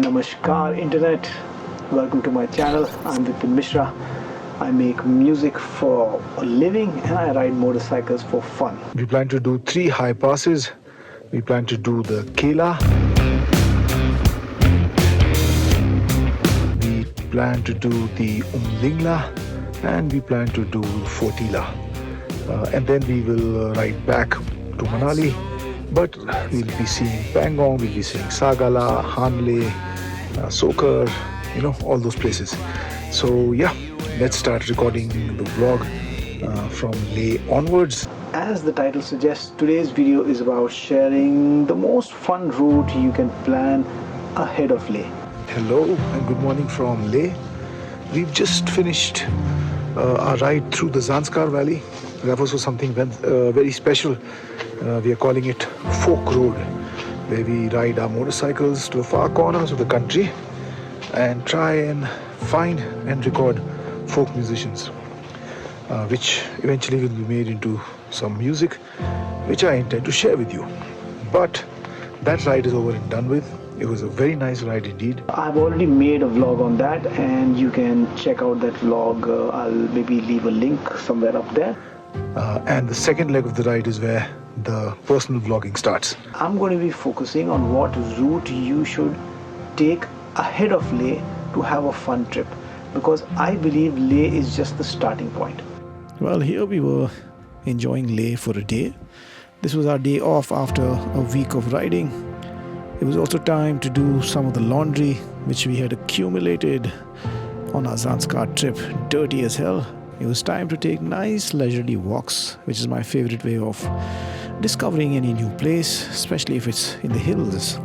Namaskar Internet, welcome to my channel. I'm Vipin Mishra. I make music for a living and I ride motorcycles for fun. We plan to do 3 high passes. We plan to do the Kaila. We plan to do the Umlingla and we plan to do Fortila. And then we will ride back to Manali. But we'll be seeing Pangong, we'll be seeing Sagala, Hanle, Sokar, all those places. So yeah, let's start recording the vlog from Leh onwards. As the title suggests, today's video is about sharing the most fun route you can plan ahead of Leh. Hello and good morning from Leh. We've just finished our ride through the Zanskar Valley. That was something very special. We are calling it Folk Road, where we ride our motorcycles to the far corners of the country and try and find and record folk musicians, which eventually will be made into some music, which I intend to share with you. But that ride is over and done with. It was a very nice ride indeed. I've already made a vlog on that and you can check out that vlog. I'll maybe leave a link somewhere up there. And the second leg of the ride is where the personal vlogging starts. I'm going to be focusing on what route you should take ahead of Leh to have a fun trip, because I believe Leh is just the starting point. Well, here we were enjoying Leh for a day. This was our day off after a week of riding. It was also time to do some of the laundry which we had accumulated on our Zanskar trip, dirty as hell. It was time to take nice leisurely walks, which is my favorite way of discovering any new place, especially if it's in the hills.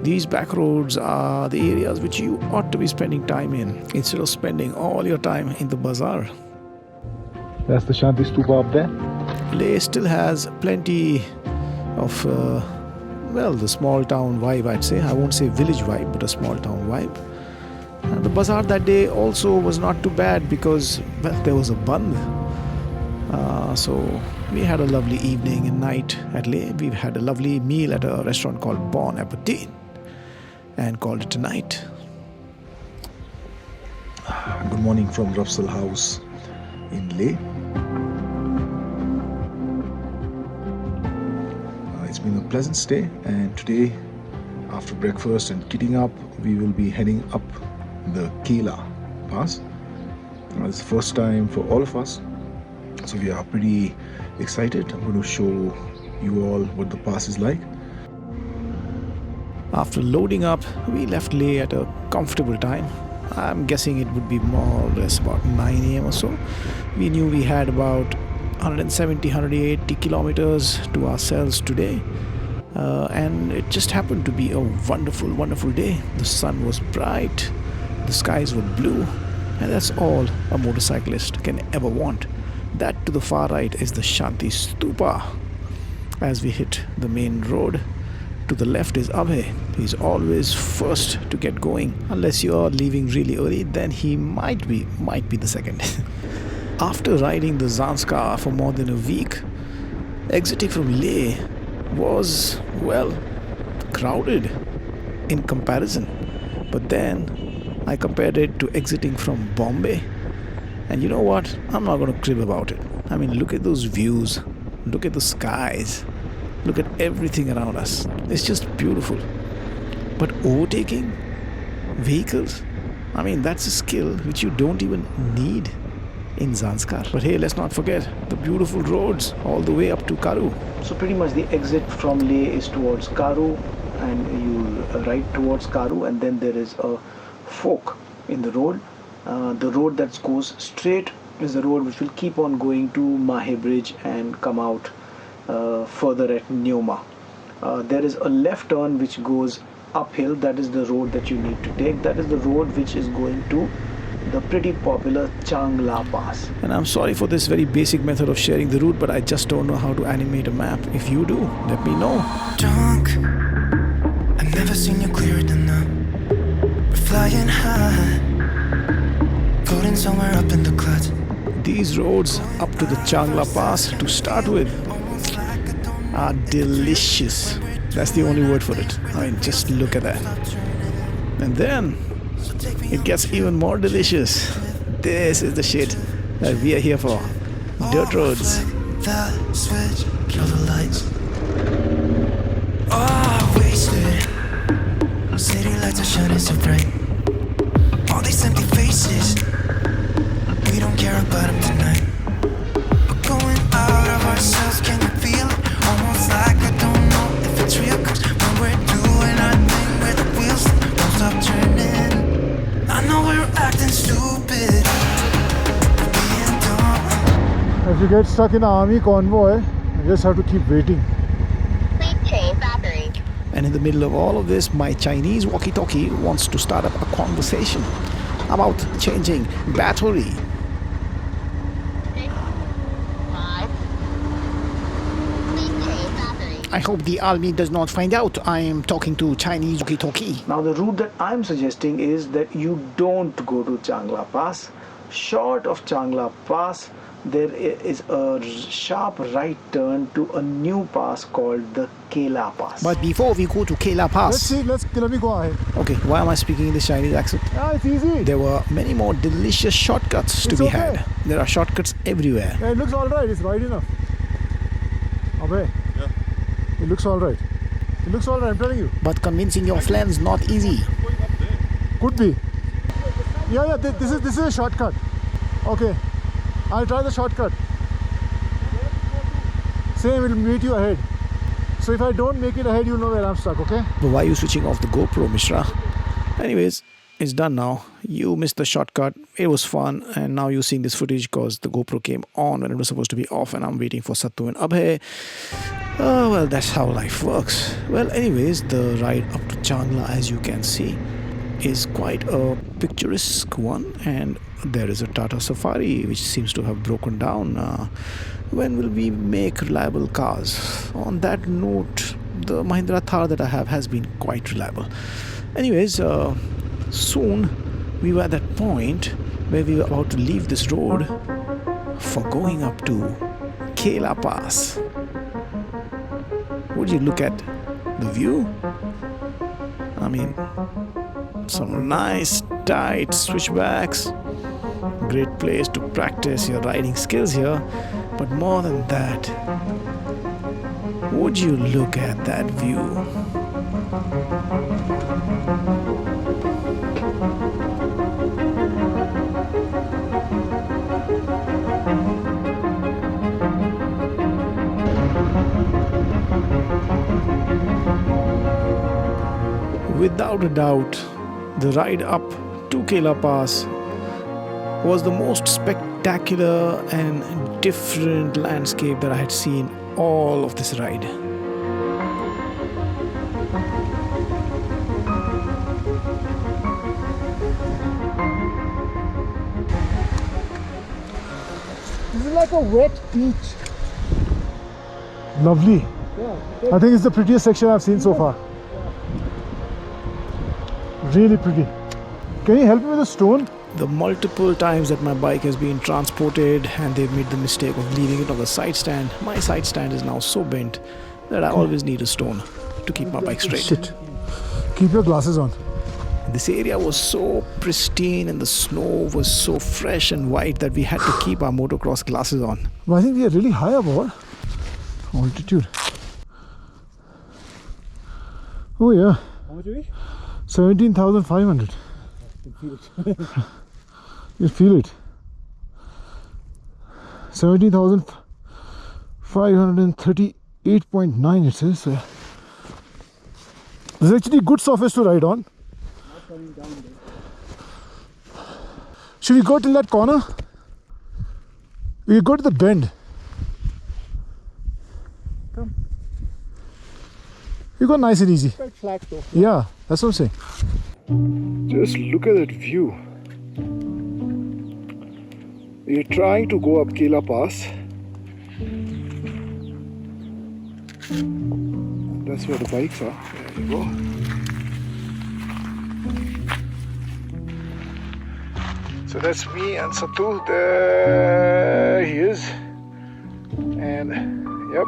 These back roads are the areas which you ought to be spending time in, instead of spending all your time in the bazaar. That's the Shanti Stupa up there. Leh still has plenty of, the small town vibe, I'd say. I won't say village vibe, but a small town vibe. And the bazaar that day also was not too bad because, there was a band. So we had a lovely evening and night at Leh. We had a lovely meal at a restaurant called Bon Appetit and called it a night. Good morning from Rafsal House in Leh. It's been a pleasant stay, and today after breakfast and kitting up, we will be heading up the Kaila pass. It's the first time for all of us, so we are pretty excited. I'm going to show you all what the pass is like. After loading up, we left Leh at a comfortable time. I'm guessing it would be more or less about 9 AM or so. We knew we had about 170-180 kilometers to ourselves today. And it just happened to be a wonderful day. The sun was bright, the skies were blue, and that's all a motorcyclist can ever want. That to the far right is the Shanti Stupa. As we hit the main road, to the left is Abhay. He's always first to get going. Unless you're leaving really early, then he might be the second. After riding the Zanskar for more than a week, exiting from Leh was, crowded in comparison. But then I compared it to exiting from Bombay. And you know what? I'm not going to crib about it. I mean, look at those views. Look at the skies. Look at everything around us. It's just beautiful. But overtaking vehicles, I mean, that's a skill which you don't even need in Zanskar. But hey, let's not forget the beautiful roads all the way up to Karu. So pretty much the exit from Leh is towards Karu, and you ride towards Karu, and then there is a fork in the road. The road that goes straight is the road which will keep on going to Mahe Bridge and come out further at Neoma. There is a left turn which goes uphill. That is the road that you need to take. That is the road which is going to the pretty popular Changla Pass. And I'm sorry for this very basic method of sharing the route, but I just don't know how to animate a map. If you do, let me know. Drunk, I've never seen you clearer than now. We're flying high, floating somewhere up in the clouds. These roads up to the Changla Pass, to start with, are delicious. That's the only word for it. I mean, just look at that. And then it gets even more delicious. This is the shit that we are here for. Dirt roads. The switch, kill the lights. Oh, wasted. City lights are shining so bright. All these empty faces. We don't care about them tonight. We're going out of ourselves, can you feel it? Almost like I don't know if it's real. Cause when we're doing our thing where the wheels don't stop turning. I know we're acting stupid. We're being dumb. If you get stuck in the army convoy, you just have to keep waiting. Please change battery. And in the middle of all of this, my Chinese walkie-talkie wants to start up a conversation about changing battery. 6, 5. Please change battery. I hope the army does not find out I am talking to Chinese walkie-talkie. Now the route that I'm suggesting is that you don't go to Changla Pass. Short of Changla Pass, there is a sharp right turn to a new pass called the Kaila Pass. But before we go to Kaila Pass... Let me go ahead. Okay, why am I speaking in this Chinese accent? Yeah, it's easy. There were many more delicious shortcuts to It's be okay. had. There are shortcuts everywhere. Yeah, it looks alright, it's wide enough. Abhay. Yeah. It looks alright. It looks alright, I'm telling you. But convincing your friends not easy. Could be. Yeah, this is a shortcut. Okay. I'll try the shortcut. Same, it'll meet you ahead. So if I don't make it ahead, you'll know where I'm stuck, okay? But why are you switching off the GoPro, Mishra? Anyways, it's done now. You missed the shortcut. It was fun. And now you're seeing this footage because the GoPro came on when it was supposed to be off. And I'm waiting for Sattu and Abhay. Oh, well, that's how life works. Well, anyways, the ride up to Changla, as you can see, is quite a picturesque one. And there is a Tata Safari which seems to have broken down. When will we make reliable cars? On that note, the Mahindra Thar that I have has been quite reliable. Anyways, soon we were at that point where we were about to leave this road for going up to Kaila Pass. Would you look at the view? I mean, some nice tight switchbacks. Great place to practice your riding skills here. But more than that, would you look at that view? Without a doubt, the ride up to Kaila Pass was the most spectacular and different landscape that I had seen all of this ride. This is like a wet beach. Lovely. I think it's the prettiest section I've seen so far. Really pretty. Can you help me with the stone? The multiple times that my bike has been transported and they've made the mistake of leaving it on the side stand, my side stand is now so bent that I always need a stone to keep my bike straight. Shit. Keep your glasses on. This area was so pristine and the snow was so fresh and white that we had to keep our motocross glasses on. Well, I think we are really high above altitude. Oh yeah. How much are we? 17,500. You feel it. 17,538.9 it says. This is actually good surface to ride on. Should we go till that corner? We go to the bend. Come. We go nice and easy. Quite flat though. Yeah, that's what I'm saying. Just look at that view. We're trying to go up Kaila Pass. That's where the bikes are. There you go. So that's me and Sattu. There he is. And yep,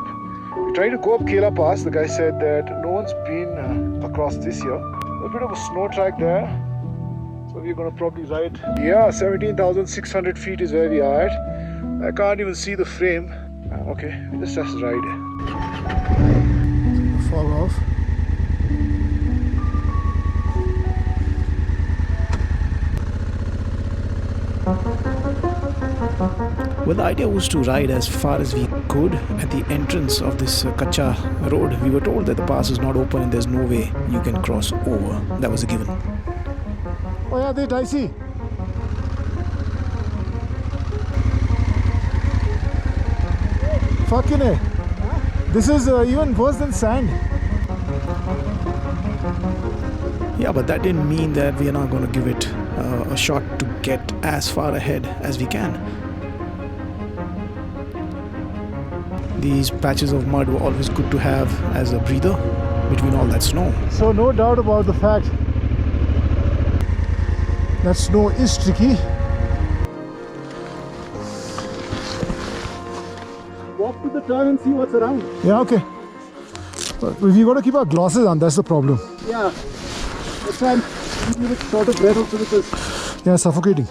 we're trying to go up Kaila Pass. The guy said that no one's been across this year. A bit of a snow track there. So we're gonna probably ride. Yeah, 17,600 feet is where we are at. I can't even see the frame. Okay, let's just ride. Fall off. Well, the idea was to ride as far as we could. At the entrance of this Kacha road, we were told that the pass is not open and there's no way you can cross over. That was a given. Oh yeah, they dicey. Fucking A. This is even worse than sand. Yeah, but that didn't mean that we are not going to give it a shot to get as far ahead as we can. These patches of mud were always good to have as a breather between all that snow. So no doubt about the fact that snow is tricky. Walk to the turn and see what's around. Yeah, okay. But we got to keep our glasses on, that's the problem. Yeah. That's why I'm a bit short of breath also because... Yeah, suffocating.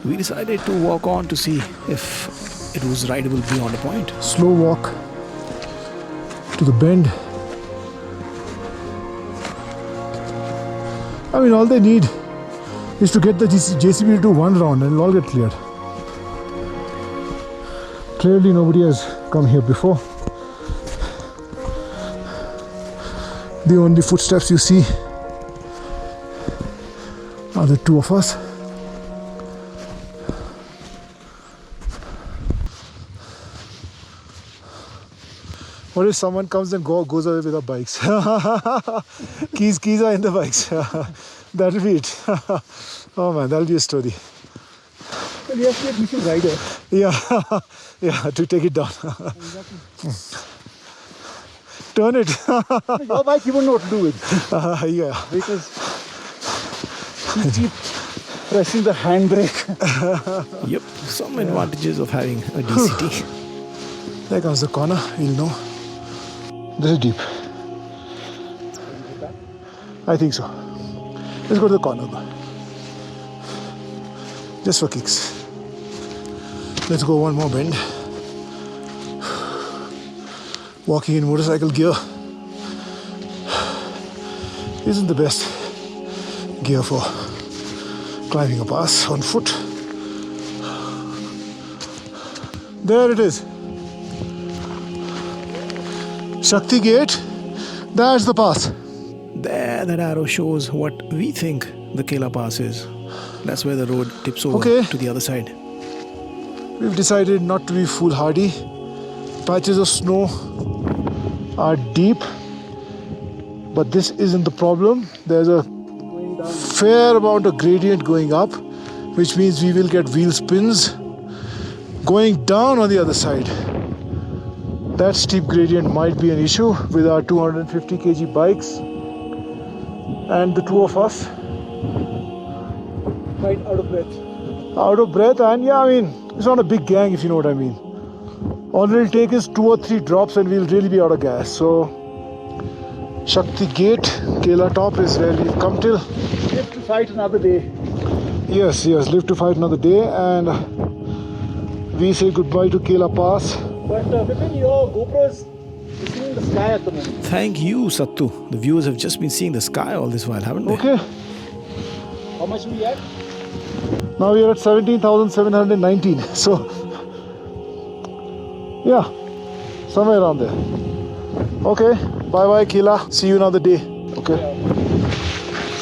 We decided to walk on to see if it was rideable beyond a point. Slow walk to the bend. I mean, all they need is to get the JCB to do one round and it'll all get cleared. Clearly nobody has come here before. The only footsteps you see are the two of us. What if someone comes and goes away with our bikes? keys are in the bikes. That'll be it. Oh man, that'll be a story. Well, you have to be a decent rider. Yeah, yeah, to take it down. Turn it. Your bike, you won't know what to do with. Yeah. Because you keep pressing the handbrake. Yep, some advantages of having a DCT. There comes the corner, we'll know. This is deep. I think so. Let's go to the corner though. Just for kicks. Let's go one more bend. Walking in motorcycle gear isn't the best gear for climbing a pass on foot. There it is. Shakti Gate, that's the pass. There, that arrow shows what we think the Kaila Pass is. That's where the road tips over to the other side. We've decided not to be foolhardy. Patches of snow are deep, but this isn't the problem. There's a fair amount of gradient going up, which means we will get wheel spins going down on the other side. That steep gradient might be an issue with our 250 kg bikes and the two of us. Quite out of breath. Out of breath, and yeah, I mean, it's not a big gang if you know what I mean. All it'll take is 2 or 3 drops and we'll really be out of gas. So, Shakti Gate, Kaila Top is where we've come till. Live to fight another day. Yes, live to fight another day, and we say goodbye to Kaila Pass. But Vipin, your GoPro is seeing the sky at the moment. Thank you, Sattu. The viewers have just been seeing the sky all this while, haven't they? Okay. How much are we at? Now we are at 17,719. So, yeah, somewhere around there. Okay, bye-bye Kaila. See you another day. Okay. Yeah.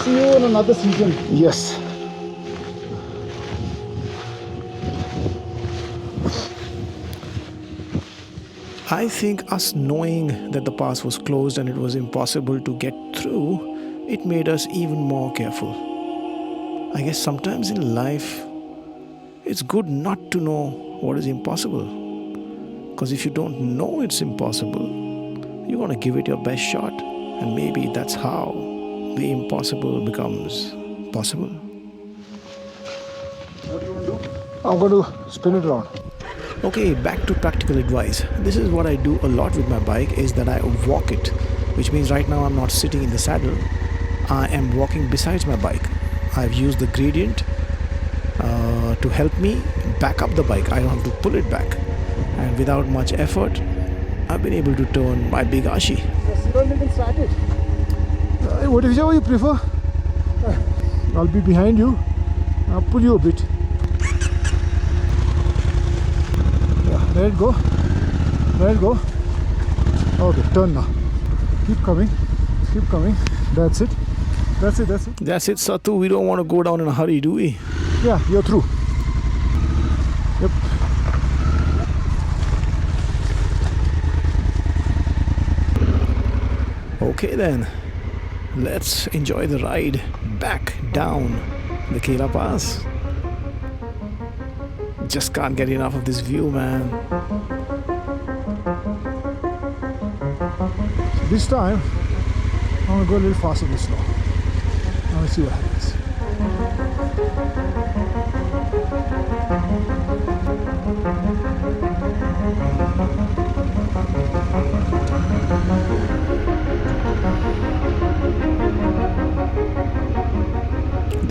See you in another season. Yes. I think us knowing that the pass was closed and it was impossible to get through, it made us even more careful. I guess sometimes in life, it's good not to know what is impossible. Because if you don't know it's impossible, you want to give it your best shot. And maybe that's how the impossible becomes possible. What do you want to do? I'm going to spin it around. Okay, back to practical advice. This is what I do a lot with my bike, is that I walk it. Which means right now I'm not sitting in the saddle. I am walking besides my bike. I've used the gradient to help me back up the bike. I don't have to pull it back. And without much effort, I've been able to turn my big Ashi. Whatever you prefer. I'll be behind you. I'll pull you a bit. Yeah, let it go. Let it go. Okay, turn now. Keep coming. Keep coming. That's it. That's it. That's it. That's it, Satu. We don't want to go down in a hurry, do we? Yeah, you're through. Yep. Okay then. Let's enjoy the ride back down the Kaila Pass. Just can't get enough of this view, man. This time, I'm gonna go a little faster this slow. Now let's see what happens.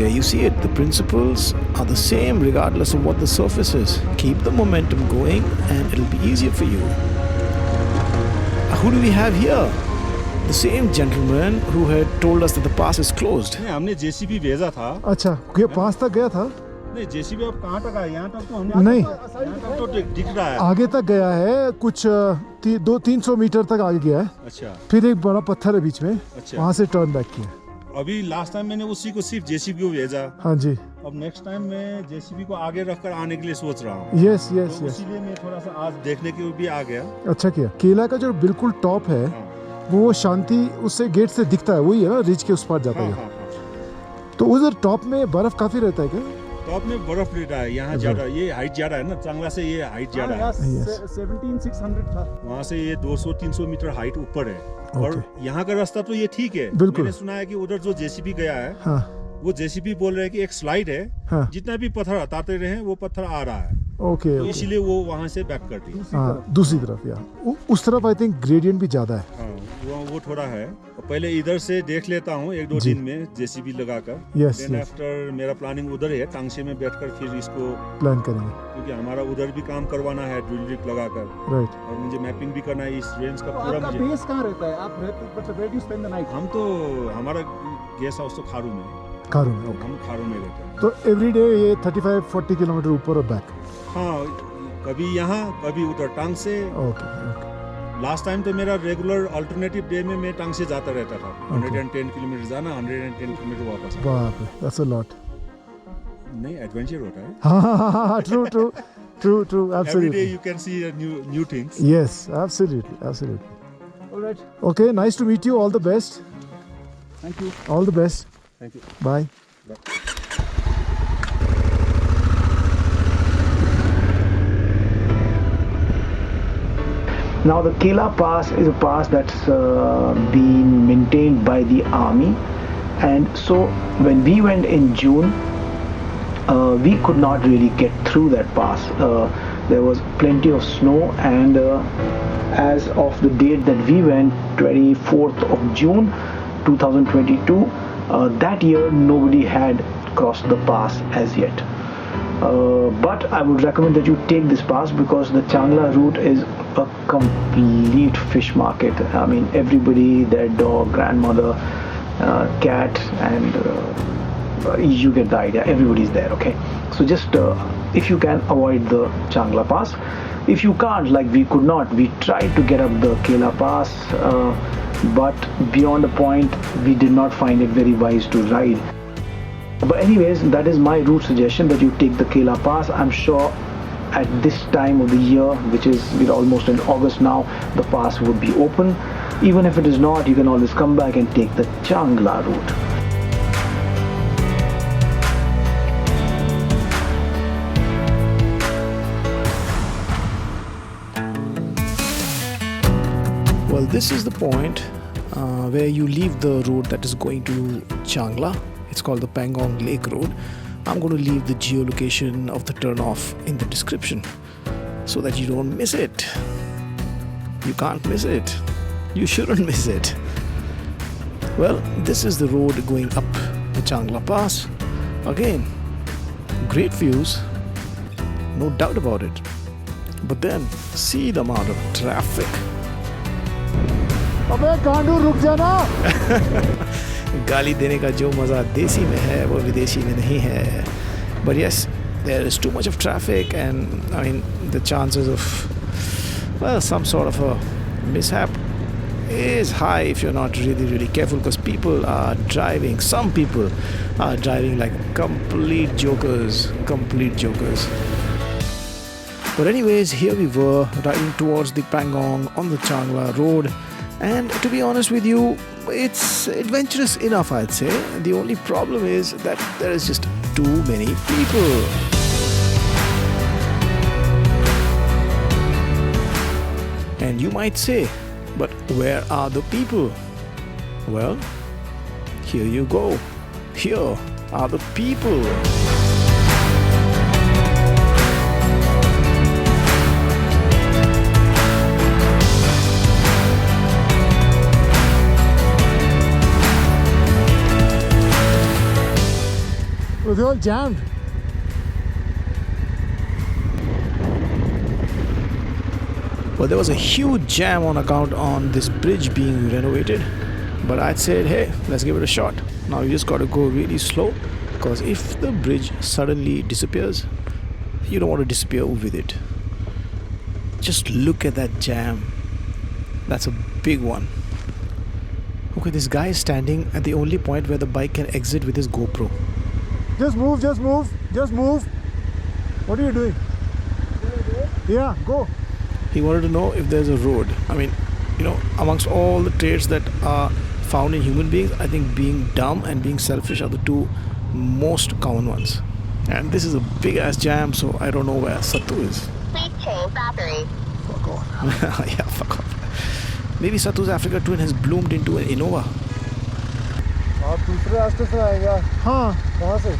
There you see it. The principles are the same regardless of what the surface is. Keep the momentum going and it'll be easier for you. Who do we have here? The same gentleman who had told us that the pass is closed. नहीं, हमने JCB भेजा था। अच्छा, ये 5 तक गया था? नहीं, जेसीबी अब कहाँ तक आया? यहाँ तक तो हमने नहीं, यहाँ तक तो दिख रहा है। आगे तक गया है, कुछ 200-300 मीटर तक आगे गया है। अच्छा। फिर एक बड़ा पत्थर है बीच में, अच्छा। वहाँ से टर्न बैक किया। अभी लास्ट टाइम मैंने उसी को सिर्फ जेसीबी को भेजा। हाँ जी। अब नेक्स्ट टाइम मैं जेसीबी को आगे रखकर आने के लिए सोच रहा हूँ। यस यस तो यस। इसीलिए मैं थोड़ा सा आज देखने के लिए भी आ गया। अच्छा किया। केला का जो बिल्कुल टॉप है, वो शांति उससे गेट से दिखता है, वही है ना, रिज के उस पार जाता है। तो उधर टॉप में बर्फ काफी रहता है क्या? टॉप में बर्फ रहता है, यहाँ ज्यादा, ये हाइट ज्यादा है ना, चांगला से ये हाइट ज्यादा है। 17,600 था। वहाँ से ये 200-300 मीटर हाइट ऊपर है। और यहाँ का रास्ता तो ये ठीक है। बिल्कुल। मैंने सुना है कि उधर जो जेसीबी गया है, हाँ। वो जेसीबी बोल रहे हैं कि एक स्लाइड है, हाँ। जितना भी पत्थर हटाते रहे वो पत्थर आ रहा है। ओके। तो इसीलिए वो वहाँ से बैक कर दी। हाँ, दूसरी तरफ या उस तरफ आई थिंक ग्रेडियंट भी ज्यादा है। हाँ, वो थोड़ा है। पहले इधर से देख लेता हूँ 1-2 दिन में जेसीबी लगाकर। यस देन आफ्टर मेरा प्लानिंग उधर है, टांगसे में बैठकर फिर इसको प्लान करेंगे, क्योंकि हमारा उधर भी काम करवाना है ड्रिल रिग लगाकर। राइट। और मुझे मैपिंग भी करना है इस रेंज का पूरा। मुझे बेस कहाँ रहता है? आप where do you spend the night? हम तो हमारा गेस्ट हाउस तो खारू में है। खारू में। हम खारू में रहते हैं। तो एवरीडे ये 35-40 किलोमीटर ऊपर और बैक? हाँ, कभी यहाँ कभी उधर टांग से। Okay okay. लास्ट टाइम तो मेरा रेगुलर अल्टरनेटिव डे में मैं टांग से जाता रहता था। 110 किलोमीटर जाना, 110 किलोमीटर वापस। बाप रे, दैट्स अ लॉट। नहीं, एडवेंचर होता है। हाँ, true true true true, Every day absolutely. you can see new things. Yes, absolutely, absolutely. All right. Okay, nice to meet you. All the best. Thank you. All the best. Thank you. Bye. Now the Kaila Pass is a pass that's been maintained by the army, and so when we went in June, we could not really get through that pass. There was plenty of snow, and as of the date that we went, 24th of June 2022, that year nobody had crossed the pass as yet. But I would recommend that you take this pass because the Changla route is a complete fish market. I mean, everybody, their dog, grandmother, cat, and you get the idea. Everybody's there. Okay, so just if you can avoid the Changla Pass. If you can't, like we could not, we tried to get up the Kaila Pass, but beyond a point, we did not find it very wise to ride. But anyways, that is my route suggestion, that you take the Kaila Pass. I'm sure at this time of the year, which is we're almost in August now, the pass would be open. Even if it is not, you can always come back and take the Changla route. Well, this is the point where you leave the road that is going to Changla. It's called the Pangong Lake Road. I'm going to leave the geolocation of the turnoff in the description so that you don't miss it. You can't miss it. You shouldn't miss it. Well, this is the road going up the Changla Pass. Again, great views, no doubt about it. But then, see the amount of traffic. अबे गांडू रुक जाना. गाली देने का जो मज़ा देसी में है वो विदेशी में नहीं है. But yes, there is too much of traffic, and I mean the chances of, well, some sort of a mishap is high if you're not really careful, because people are driving, some people are driving like complete jokers. But anyways, here we were riding towards the Pangong on the Changla road, and to be honest with you, it's adventurous enough, I'd say. The only problem is that there is just too many people. And you might say, but where are the people? Well, here you go. Here are the people. Oh, they're all jammed. Well, there was a huge jam on account on this bridge being renovated, but I said, hey, let's give it a shot. Now you just got to go really slow, because if the bridge suddenly disappears, you don't want to disappear with it. Just look at that jam. That's a big one. Okay, this guy is standing at the only point where the bike can exit with his GoPro. Just move. What are you doing? Yeah, go. He wanted to know if there's a road. I mean, you know, amongst all the traits that are found in human beings, I think being dumb and being selfish are the two most common ones. And this is a big ass jam, so I don't know where Sattu is. Please change battery. Fuck off. Yeah, fuck off. Maybe Sattu's Africa Twin has bloomed into an Innova. आप दूसरे रास्ते से आएगा. हाँ, कहाँ से?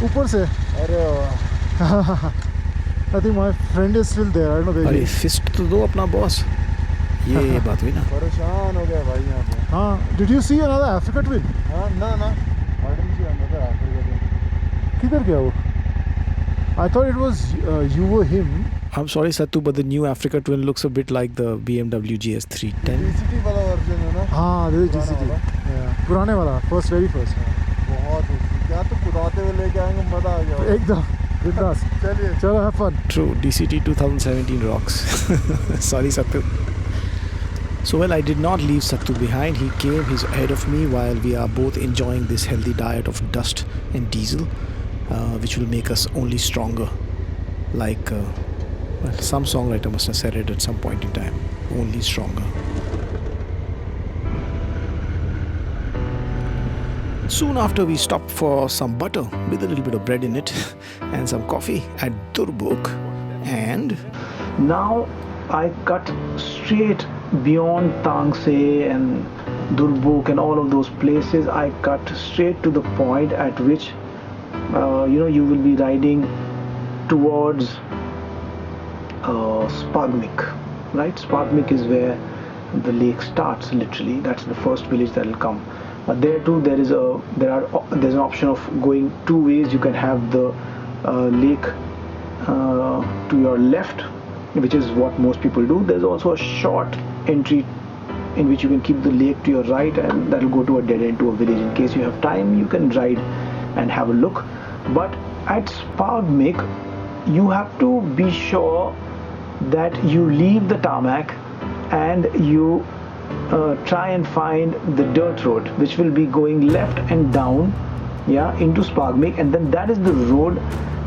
ऊपर से. अरे वाह. I think my friend is still there. I don't know. अरे फिस्ट तो दो अपना बॉस. ये बात हुई ना. परेशान हो गया भाई यहाँ पे. हाँ. Did you see another Africa Twin? हाँ ना. I didn't see another Africa Twin. किधर गया वो? I thought it was you or him. I'm sorry Sattu, but the new Africa Twin looks a bit like the BMW GS310. DCT वाला version है ना. हाँ, this is GCT. Yeah. पुराने वाला, very first. बहुत. क्या तो कुदाते हुए लेके आएंगे, मजा आ जाएगा. एकदम. बिंदास. चलो, have fun. True, DCT 2017 rocks. Sorry Sattu. So well, I did not leave Sattu behind. He came, he's ahead of me while we are both enjoying this healthy diet of dust and diesel, which will make us only stronger. Like, well, some songwriter must have said it at some point in time. Only stronger. Soon after, we stopped for some butter with a little bit of bread in it and some coffee at Durbuk. And now I cut straight beyond Tangse and Durbuk and all of those places. I cut straight to the point at which you will be riding towards Spagmik, right? Spagmik is where the lake starts. Literally, that's the first village that will come. There too, there's an option of going two ways. You can have the lake to your left, which is what most people do. There's also a short entry in which you can keep the lake to your right, and that will go to a dead end to a village. In case you have time, you can ride and have a look. But at Spagmik, you have to be sure that you leave the tarmac and you try and find the dirt road, which will be going left and down, into Spagmik, and then that is the road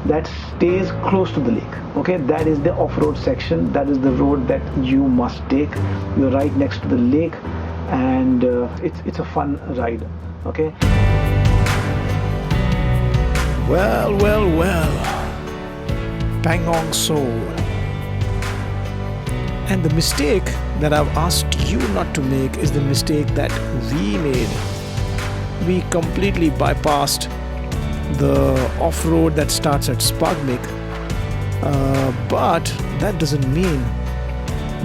that stays close to the lake. Okay, that is the off-road section. That is the road that you must take. You're right next to the lake, and it's a fun ride. Okay. well, Pangong Soul. And the mistake that I've asked you not to make is the mistake that we made. We completely bypassed the off-road that starts at Spagmik, but that doesn't mean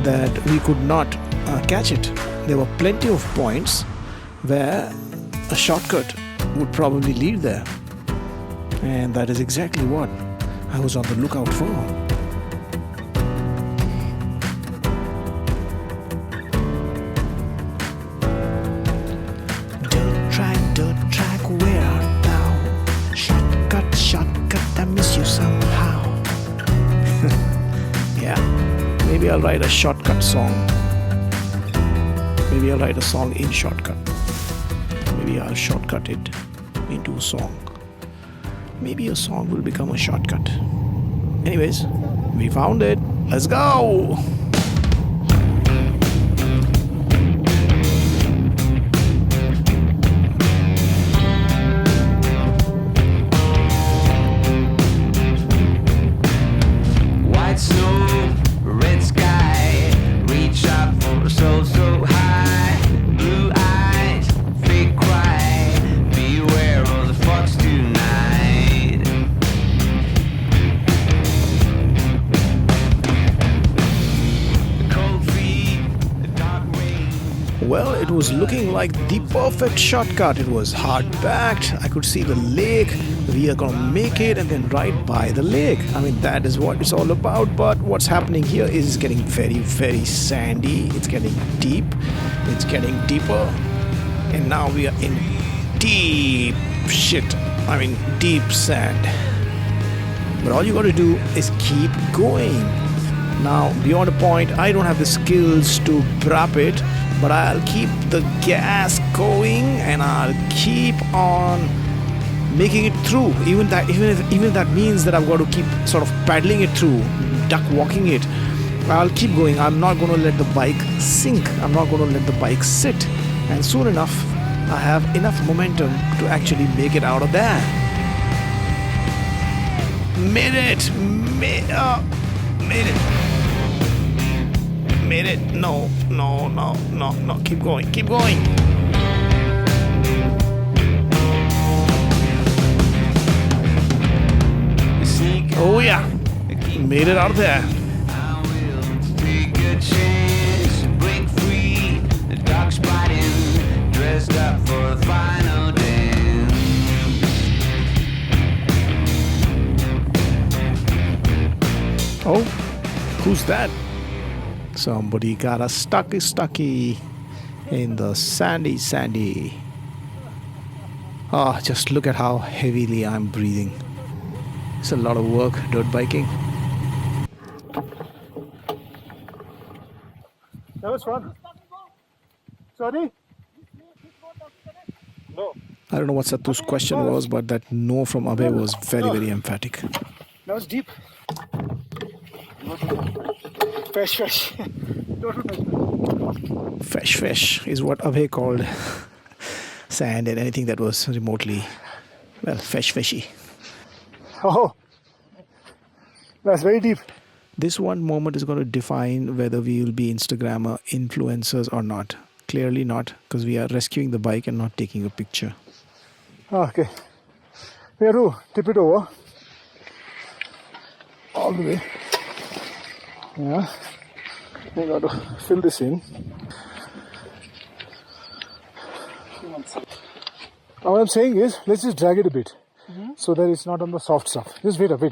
that we could not catch it. There were plenty of points where a shortcut would probably lead there. And that is exactly what I was on the lookout for. Dirt track, where art thou? Shortcut, I miss you somehow. Yeah, maybe I'll write a shortcut song. Maybe I'll write a song in shortcut. Maybe I'll shortcut it into a song. Maybe a song will become a shortcut. Anyways, we found it. Let's go! White snow, red sky, reach up for so high. Blue eyes, fake cry, beware of the fox tonight. The cold feet, the dark rain. Well, it was looking like the perfect shortcut. It was hard packed. I could see the lake. We are gonna make it, and then right by the lake. I mean, that is what it's all about. But what's happening here is it's getting very, very sandy. It's getting deep. It's getting deeper. And now we are in deep shit. I mean, deep sand. But all you gotta do is keep going. Now, beyond a point, I don't have the skills to drop it, but I'll keep the gas going and I'll keep on making it through. Even if that means that I've got to keep sort of paddling it through, duck walking it, I'll keep going. I'm not going to let the bike sink. I'm not going to let the bike sit. And soon enough, I have enough momentum to actually make it out of there. Made it. Made it. No. Keep going. Oh yeah, made it out of there. I will take a chance, break free. The dog spotting, dressed up for the final dance. Oh, who's that? Somebody got a stucky in the sandy. Oh, just look at how heavily I'm breathing. It's a lot of work, dirt biking. That was fun. Sorry? No. I don't know what Satu's question was, but that no from Abhay was very, very emphatic. That was deep. Fresh. Fresh is what Abhay called sand and anything that was remotely, well, fishy. Oh, that's very deep. This one moment is going to define whether we will be Instagrammer influencers or not. Clearly not, because we are rescuing the bike and not taking a picture. Okay. We have to tip it over. All the way. Yeah. We got to fill this in. Now what I'm saying is, let's just drag it a bit. So that it's not on the soft stuff. Just wait up.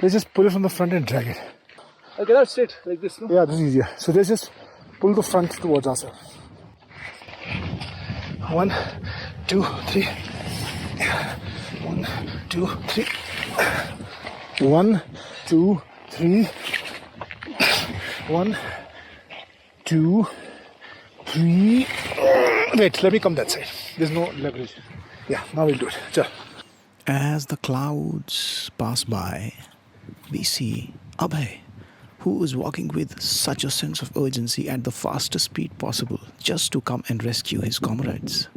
Let's just pull it from the front and drag it. Okay, that's it, like this, no? Yeah, this is easier. So let's just pull the front towards ourselves. 1, 2, 3. 1, 2, 3. 1, 2, 3. 1, 2, 3. Wait, let me come that side. There's no leverage. Yeah, now we'll do it. Sure. As the clouds pass by, we see Abhay, who is walking with such a sense of urgency at the fastest speed possible just to come and rescue his comrades.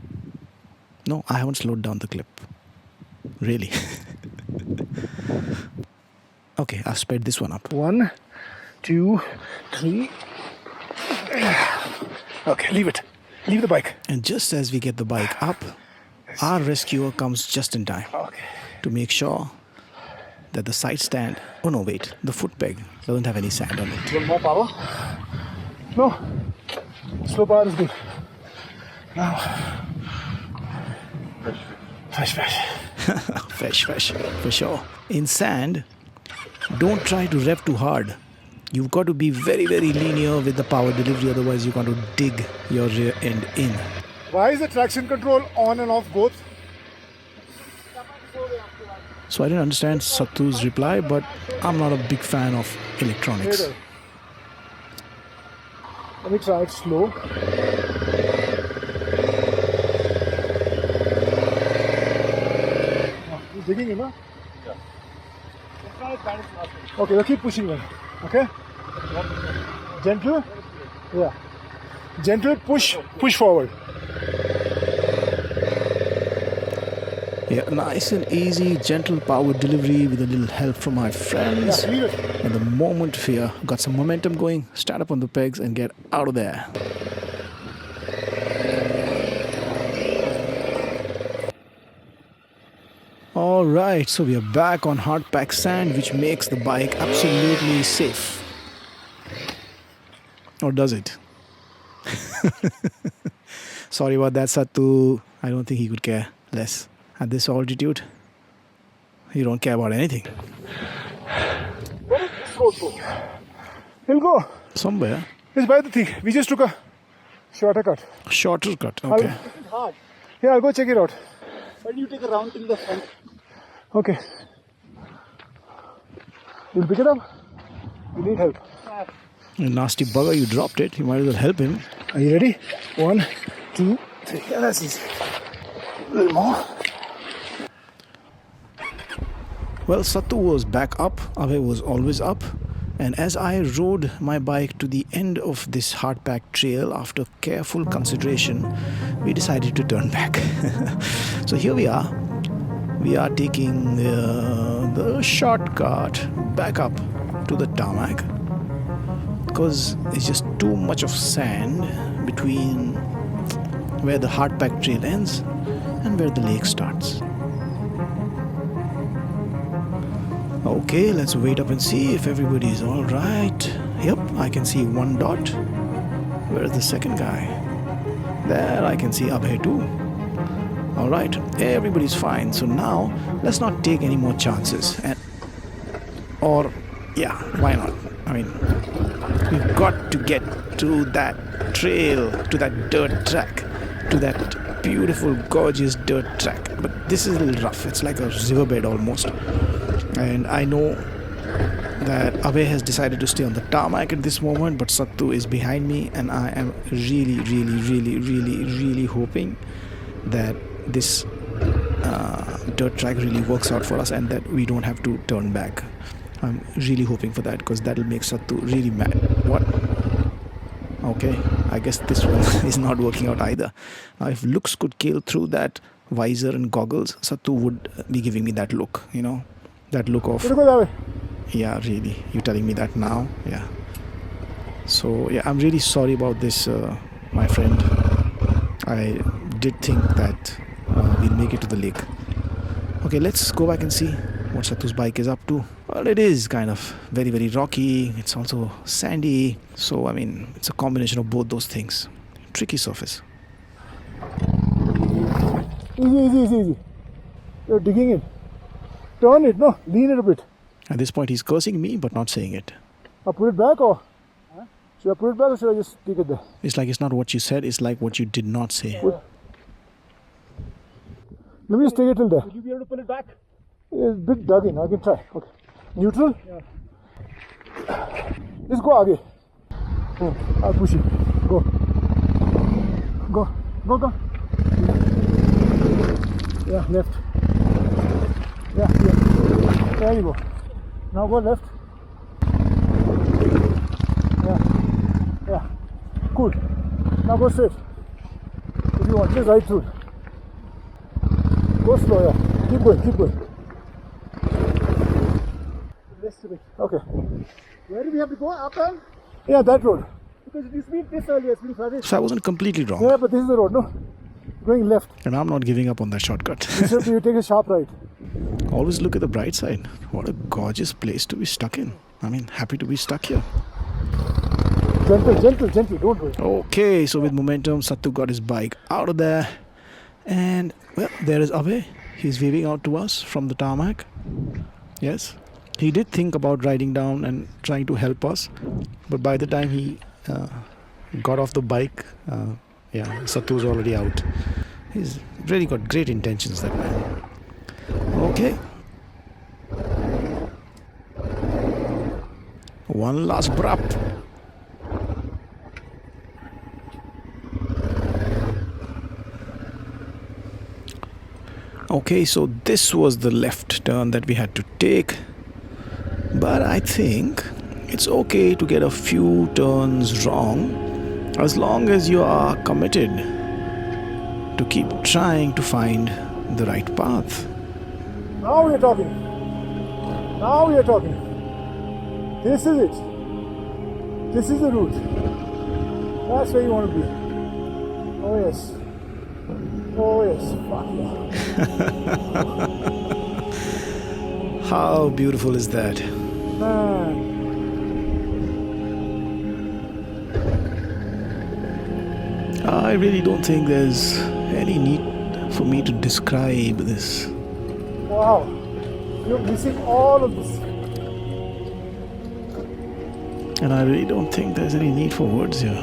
No, I haven't slowed down the clip. Really. Okay, I'll sped this one up. 1, 2, 3. Okay, leave it. Leave the bike. And just as we get the bike up, our rescuer comes just in time to make sure that the side stand, oh no wait, the foot peg doesn't have any sand on it. You want more power? No. Slow power is good. Now. Fresh, for sure. In sand, don't try to rev too hard. You've got to be very, very linear with the power delivery, otherwise you're going to dig your rear end in. Why is the traction control on and off both? So I didn't understand Sattu's reply, but I'm not a big fan of electronics. Later. Let me try it slow. He's digging in, huh? Yeah. Okay, we'll keep pushing then. Okay? Gentle? Yeah. Gentle, push forward. Yeah, nice and easy, gentle power delivery with a little help from my friends. Yeah, leave it. And the moment we got some momentum going, stand up on the pegs and get out of there. Alright, so we are back on hard packed sand, which makes the bike absolutely safe. Or does it? Sorry about that, Sattu. I don't think he could care less. At this altitude, you don't care about anything. He'll go. Somewhere. It's by the thing. We just took a shorter cut. Shorter cut, okay. Yeah, I'll go check it out. Why do you take a round till the front? Okay. You'll pick it up? You need help. You nasty bugger, you dropped it. You might as well help him. Are you ready? 1, 2, 3. Yeah, that's easy. A little more. Well, Sattu was back up. Abhay was always up. And as I rode my bike to the end of this hard-packed trail, after careful consideration, we decided to turn back. So here we are. We are taking the shortcut back up to the tarmac, because it's just too much of sand between where the hard-packed trail ends and where the lake starts. Okay, let's wait up and see if everybody is all right. Yep, I can see one dot. Where's the second guy? There, I can see Abhay too. All right, everybody's fine. So now, let's not take any more chances. Yeah, why not? I mean, we've got to get to that trail, to that dirt track, to that beautiful, gorgeous dirt track. But this is a little rough. It's like a riverbed almost. And I know that Abhay has decided to stay on the tarmac at this moment, but Sattu is behind me, and I am really hoping that this dirt track really works out for us and that we don't have to turn back. I'm really hoping for that, because that'll make Sattu really mad. What? Okay, I guess this one is not working out either. Now, if looks could kill through that visor and goggles, Sattu would be giving me that look, you know? That look of, yeah, really, you telling me that now? Yeah. So yeah, I'm really sorry about this, my friend. I did think that we'll make it to the lake. Okay, let's go back and see what Sattu's bike is up to. Well, it is kind of very rocky. It's also sandy. So I mean, it's a combination of both those things. Tricky surface. Easy. You're digging in. Turn it, no, lean it a bit. At this point, he's cursing me, but not saying it. I'll put it back, or should I put it back, or should I just take it there? It's like it's not what you said, it's like what you did not say. Let me just take it till there. Will you be able to pull it back? It's a bit dug in, I can try. Okay. Neutral? Yeah. Just go again. I'll push it. Go. Yeah, left. Yeah. There you go. Now go left. Yeah. Cool. Now go straight. If you want, just right through. Go slow, yeah. Keep going. Rest of it. Okay. Where do we have to go? Up and? Yeah, that road. Because it used to be this earlier, it's been flooded. So I wasn't completely wrong. Yeah, but this is the road, no? Going left. And I'm not giving up on that shortcut. Instead you take a sharp right. Always look at the bright side. What a gorgeous place to be stuck in. I mean, happy to be stuck here. Gentle, don't worry. Okay, so with momentum, Sattu got his bike out of there. And well, there is Abhay. He's waving out to us from the tarmac. Yes, he did think about riding down and trying to help us, but by the time he got off the bike, Sattu's already out. He's really got great intentions, that man. Okay. One last brap. Okay, so this was the left turn that we had to take. But I think it's okay to get a few turns wrong as long as you are committed to keep trying to find the right path. Now we're talking. Now we're talking. This is it. This is the route. That's where you want to be. Oh yes. Oh yes. Fuck yeah. How beautiful is that? Man. I really don't think there's any need for me to describe this. Wow. You're missing all of this. And I really don't think there's any need for words here.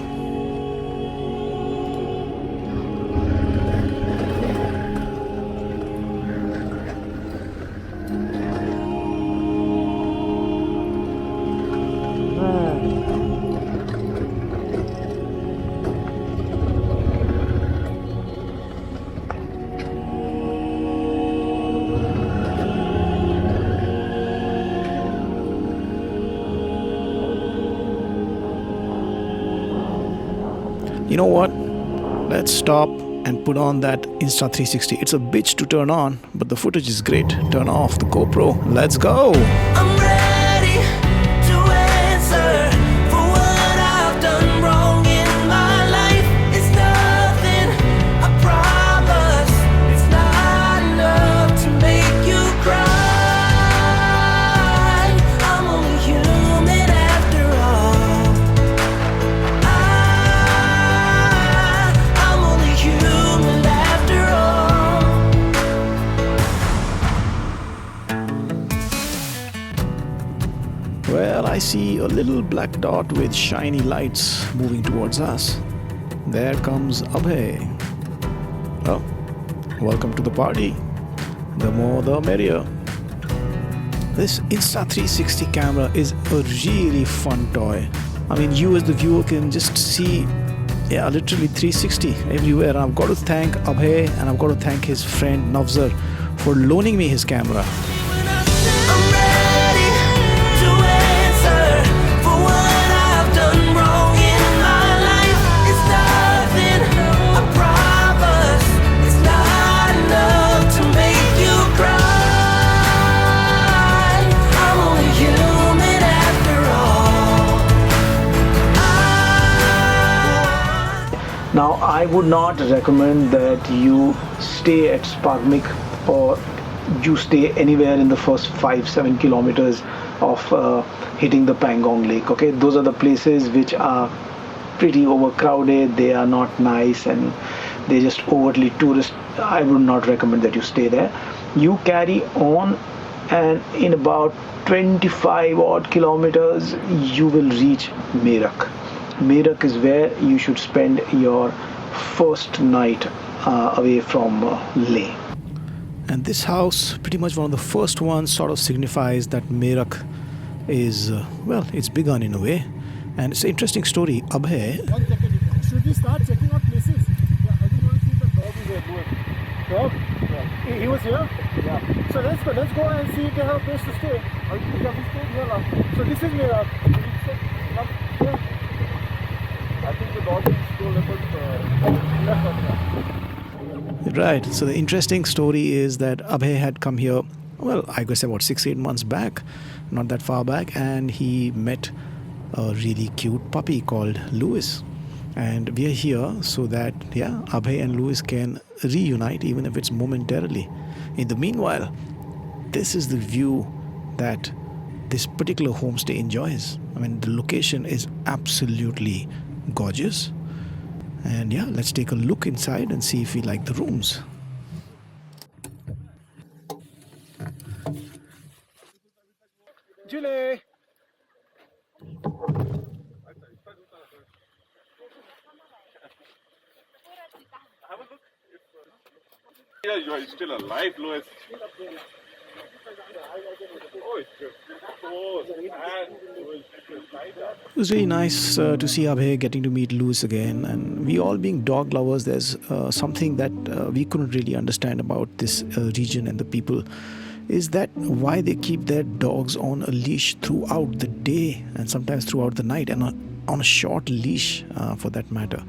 You know what? Let's stop and put on that Insta 360. It's a bitch to turn on, but the footage is great. Turn off the GoPro. Let's go. I'm ready to answer for what I've done wrong in my life. It's nothing, I promise. It's not enough to make you cry. I'm only human after all. I'm only human after all. Well, I see a little black dot with shiny lights moving towards us. There comes Abhay. Oh, welcome to the party. The more the merrier. This Insta 360 camera is a really fun toy. I mean, you as the viewer can just see, literally 360 everywhere. And I've got to thank Abhay and I've got to thank his friend Navzar for loaning me his camera. I'm ready to answer for what I've done wrong in my life. It's nothing, I promise. It's not enough to make you cry. I'm only human after all. Now, I would not recommend that you stay at Spargmic or you stay anywhere in the first 5-7 kilometers of hitting the Pangong Lake. Okay, those are the places which are pretty overcrowded. They are not nice and they're just overtly tourist. I would not recommend that you stay there. You carry on, and in about 25 odd kilometers you will reach Merak. Merak is where you should spend your first night away from Leh. And this house, pretty much one of the first ones, sort of signifies that Merak is, it's begun in a way. And it's an interesting story. Abhay, Should we start checking out places? Yeah, I just want to see the dog is there. Dog? Yeah. He was here? Yeah. So let's go and see if they have a place to stay. We stayed here last. So this is Merak. Yeah. I think the dog is still left on here. right. So the interesting story is that Abhay had come here, I guess about 6-8 months back, not that far back, and he met a really cute puppy called Louis. And we are here so that, Abhay and Louis can reunite, even if it's momentarily. In the meanwhile, this is the view that this particular homestay enjoys. I mean, the location is absolutely gorgeous. And let's take a look inside and see if we like the rooms. Chile. Yeah, you are still alive, Louis. It was really nice to see Abhay getting to meet Louis again, and we all being dog lovers, there's something that we couldn't really understand about this region and the people, is that why they keep their dogs on a leash throughout the day and sometimes throughout the night, and on a short leash for that matter.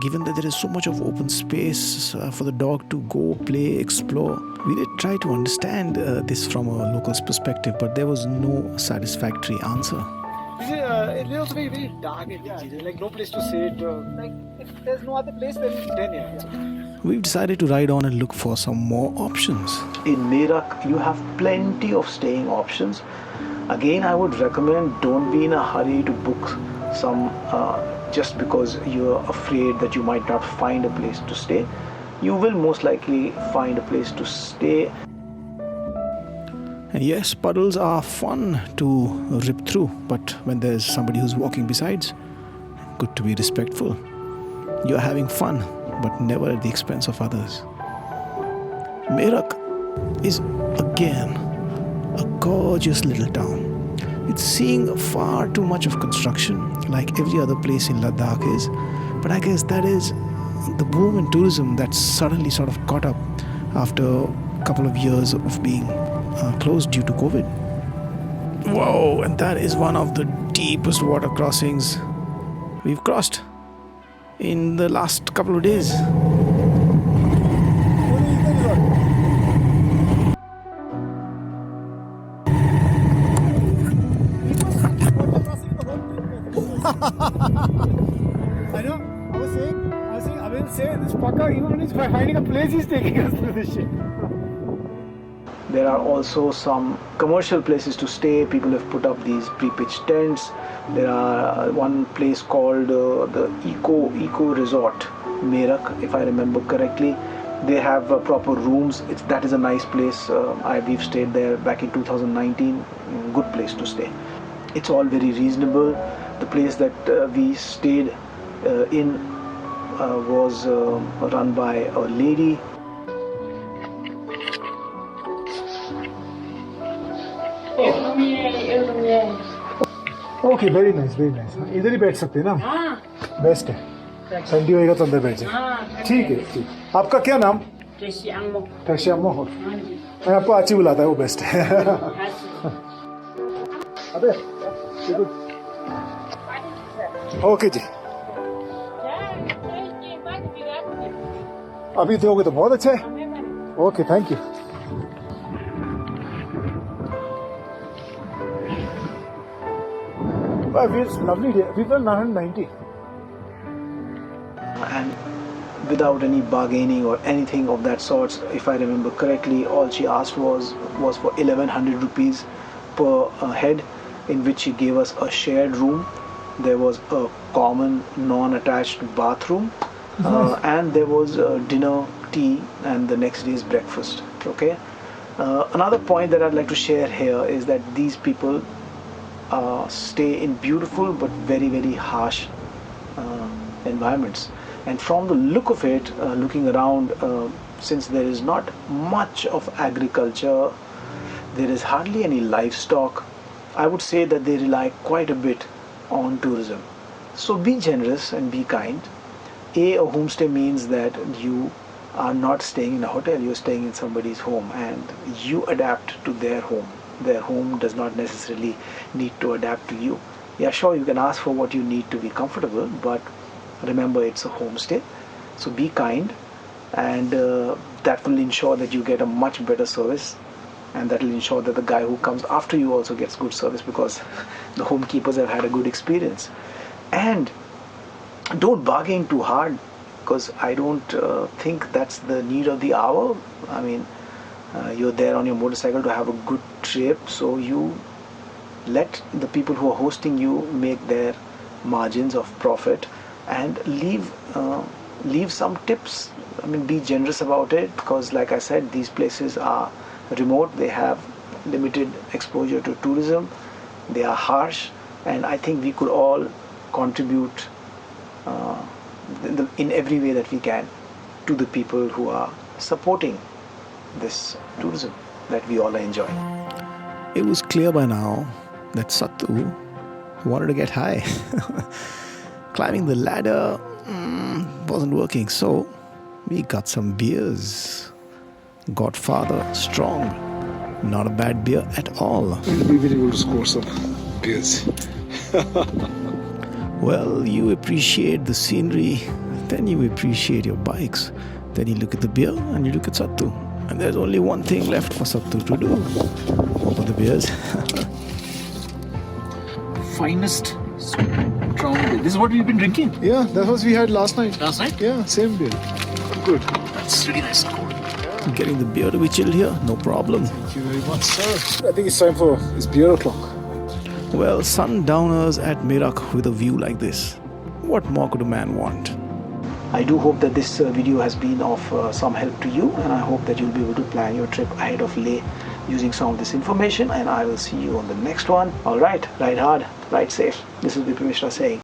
Given that there is so much of open space for the dog to go, play, explore, we did try to understand this from a local's perspective, but there was no satisfactory answer. It was very, very dark and dingy. Like no place to sit. Like if there's no other place, then yeah. We've decided to ride on and look for some more options. In Merak, you have plenty of staying options. Again, I would recommend don't be in a hurry to book some just because you're afraid that you might not find a place to stay. You will most likely find a place to stay. And yes, puddles are fun to rip through, but when there's somebody who's walking besides, good to be respectful. You're having fun, but never at the expense of others. Merak is again a gorgeous little town. It's seeing far too much of construction, like every other place in Ladakh is, but I guess that is the boom in tourism that suddenly sort of caught up after a couple of years of being closed due to COVID. Whoa, and that is one of the deepest water crossings we've crossed in the last couple of days. I know. I will say this fucker, even when he's finding a place, he's taking us through this shit. There are also some commercial places to stay. People have put up these pre-pitched tents. There are one place called the Eco Resort, Merak, if I remember correctly. They have proper rooms. That is a nice place. We've stayed there back in 2019. Good place to stay. It's all very reasonable. The place that we stayed in was run by a lady. Okay, very nice, very nice. इधर ही बैठ सकते हैं ना? Best है. ठंडी होएगा तो अंदर बैठ जाए. ठीक है, ठीक. आपका क्या नाम? टैक्सियामो हो. मैं आपको आची बुलाता है, वो बेस्ट है. अबे, ओके जी. अभी दोगे तो बहुत अच्छा है. Okay, thank you. It's lovely day. We were 990. And without any bargaining or anything of that sort, if I remember correctly, all she asked was for 1100 rupees per head, in which she gave us a shared room. There was a common non-attached bathroom, and there was dinner, tea, and the next day's breakfast. Okay. Another point that I'd like to share here is that these people stay in beautiful but very, very harsh environments. And from the look of it, looking around, since there is not much of agriculture, there is hardly any livestock, I would say that they rely quite a bit on tourism. So be generous and be kind. A homestay means that you are not staying in a hotel, you're staying in somebody's home and you adapt to their home. Their home does not necessarily need to adapt to you. Yeah, sure, you can ask for what you need to be comfortable, but remember it's a homestay. So be kind, and that will ensure that you get a much better service, and that will ensure that the guy who comes after you also gets good service, because the homekeepers have had a good experience. And don't bargain too hard, because I don't think that's the need of the hour. I mean, you're there on your motorcycle to have a good trip, so you let the people who are hosting you make their margins of profit and leave some tips. I mean, be generous about it, because like I said, these places are remote. They have limited exposure to tourism. They are harsh, and I think we could all contribute in every way that we can to the people who are supporting this tourism that we all enjoy. It was clear by now that Sattu wanted to get high. Climbing the ladder wasn't working, so we got some beers. Godfather Strong. Not a bad beer at all. We've been able to score some beers. Well, you appreciate the scenery, then you appreciate your bikes. Then you look at the beer and you look at Sattu. And there's only one thing left for Sattu to do. Open the beers. Finest strong beer. This is what we've been drinking. Yeah, that was we had last night. Last night? Yeah, same beer. Good. That's really nice and cold. Getting the beer to be chilled here, no problem. Thank you very much, sir. I think it's time for this beer o'clock. Well, sundowners at Merak with a view like this. What more could a man want? I do hope that this video has been of some help to you, and I hope that you'll be able to plan your trip ahead of Leh using some of this information, and I will see you on the next one. Alright, ride hard, ride safe. This is Vipin Mishra saying.